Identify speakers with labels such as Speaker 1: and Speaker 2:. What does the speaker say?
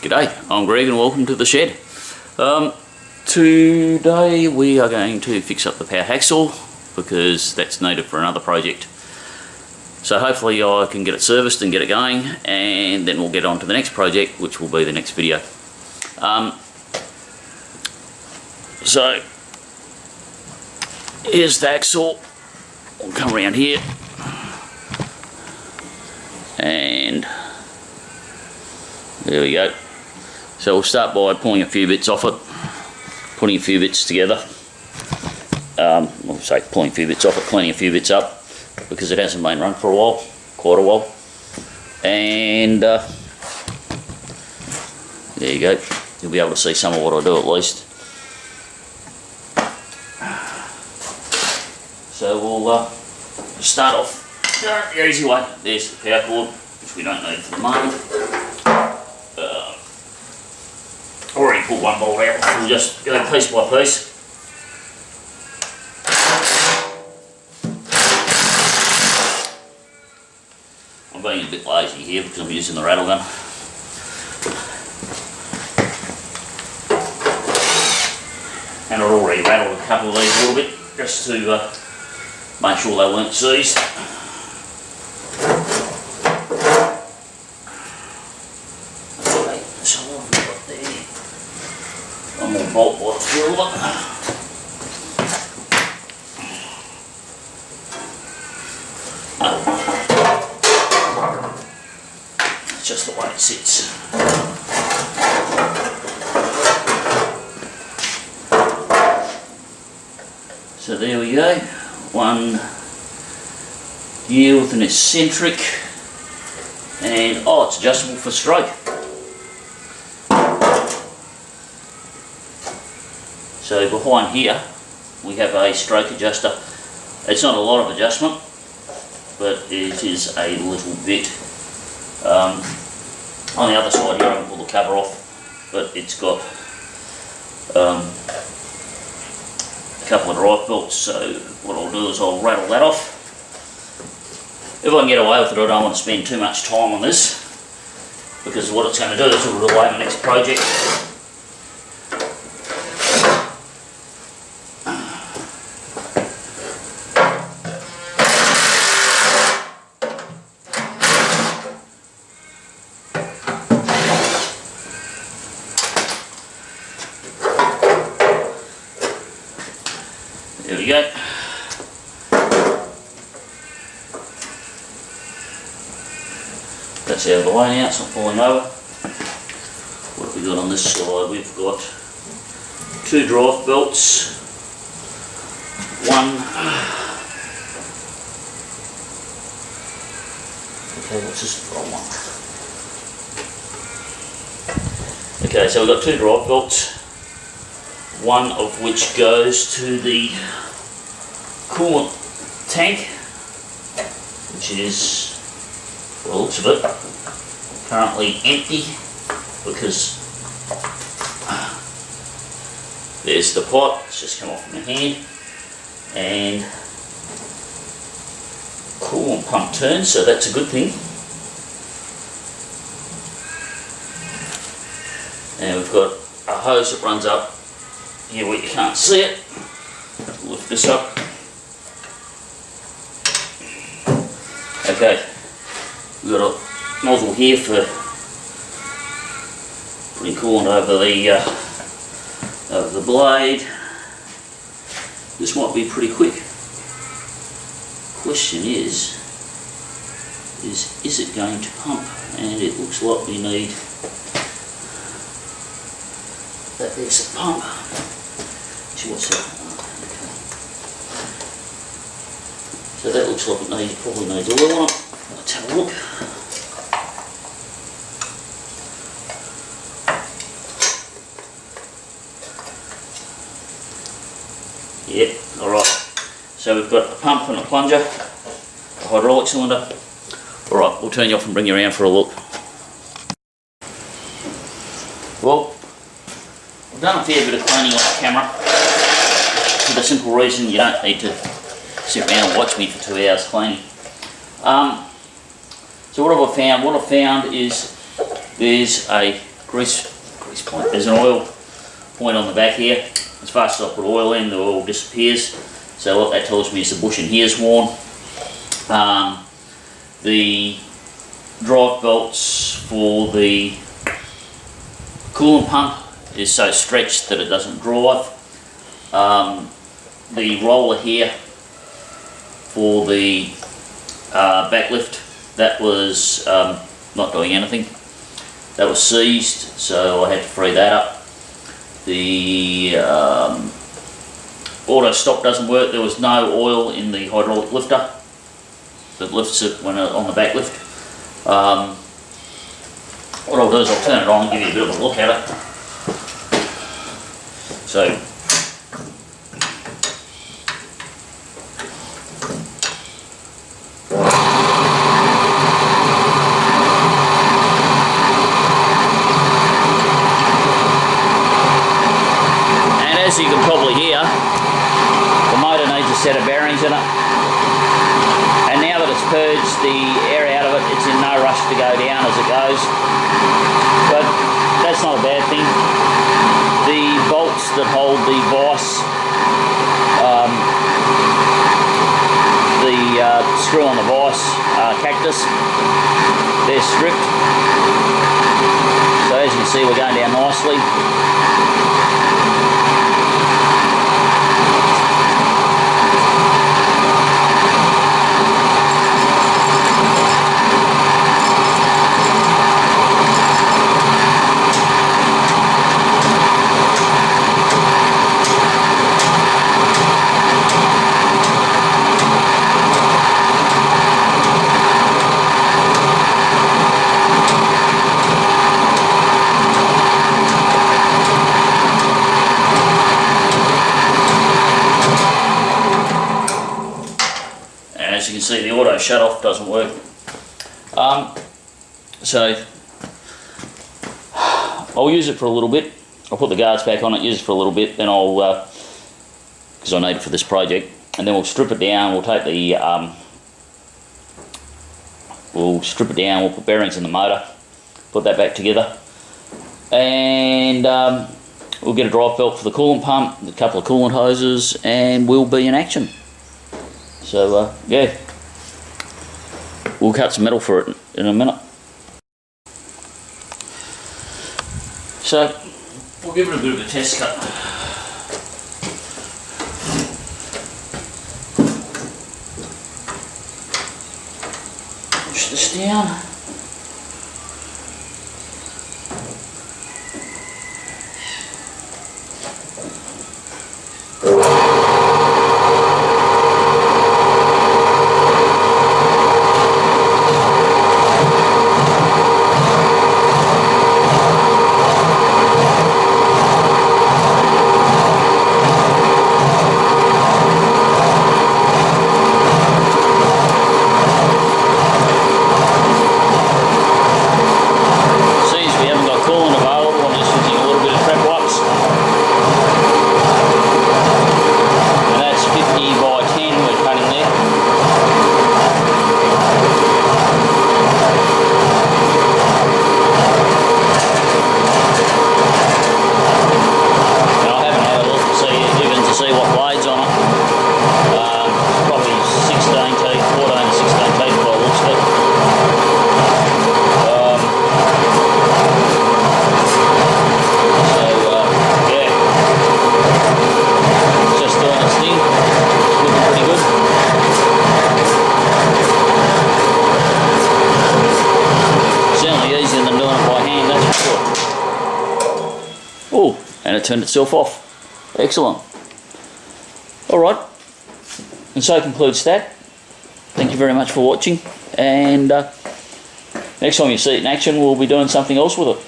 Speaker 1: G'day, I'm Greg and welcome to the shed. Today we are going to fix up the power hacksaw because that's needed for another project. So hopefully I can get it serviced and get it going, and then we'll get on to the next project, which will be the next video. So here's the hacksaw. We'll come around here and there we go. So we'll start by pulling a few bits off it, putting a few bits together. I'll say pulling a few bits off it, cleaning a few bits up because it hasn't been run for a while, quite a while. And there you go. You'll be able to see some of what I do at least. So we'll start off the easy way. There's the power cord, which we don't need for the moment. Already pulled one bolt out, we'll just go piece by piece. I'm being a bit lazy here because I'm using the rattle gun. And I've already rattled a couple of these a little bit just to make sure they weren't seized. Okay, so what have we got there? One more bolt by the ruler. It's just the way it sits. So there we go. One gear with an eccentric, and it's adjustable for stroke. So behind here we have a stroke adjuster. It's not a lot of adjustment, but it is a little bit. On the other side here I can pull the cover off, but it's got a couple of drive belts, so what I'll do is I'll rattle that off. If I can get away with it, I don't want to spend too much time on this, because what it's going to do is it'll delay my next project. There we go. That's out of the way now, it's not falling over. What have we got on this side? We've got two drive belts. One. Okay, what's this wrong one? Okay, so we've got two drive belts. One of which goes to the coolant tank, which is, by the looks of it, currently empty because there's the pot, it's just come off my hand, and coolant pump turns, so that's a good thing. And we've got a hose that runs up here where you can't see it. Lift this up. Okay, we've got a nozzle here for putting coolant over the blade. This might be pretty quick. Question is it going to pump? And it looks like we need that. There's a pump. What's that? Okay. So that looks like it probably needs oil on it. Let's have a look. Yep, alright. So we've got a pump and a plunger, a hydraulic cylinder. Alright, we'll turn you off and bring you around for a look. Well, I've done a fair bit of cleaning off the camera for the simple reason you don't need to sit around and watch me for 2 hours cleaning. So what have I found? What I've found is there's a grease point. There's an oil point on the back here. As fast as I put oil in, the oil disappears. So what that tells me is the bush in here is worn. The drive belts for the coolant pump is so stretched that it doesn't drive. The roller here for the backlift, that was not doing anything. That was seized, so I had to free that up. The auto stop doesn't work. There was no oil in the hydraulic lifter that lifts it when on the back lift. What I'll do is I'll turn it on and give you a bit of a look at it. So as you can probably hear, the motor needs a set of bearings in it, and now that it's purged the air out of it, it's in no rush to go down as it goes, but that's not a bad thing. The bolts that hold the vise, the screw on the vise, cactus, they're stripped, so as you can see we're going down nicely. As you can see, the auto shut off doesn't work. So I'll use it for a little bit. I'll put the guards back on it, use it for a little bit, then I'll, because I need it for this project, and then we'll strip it down. We'll take the, we'll strip it down. We'll put bearings in the motor, put that back together, and we'll get a drive belt for the coolant pump, a couple of coolant hoses, and we'll be in action. So yeah, we'll cut some metal for it in a minute. So we'll give it a bit of a test cut. Push this down. Oh, and it turned itself off. Excellent. Alright, and so concludes that. Thank you very much for watching, and next time you see it in action we'll be doing something else with it.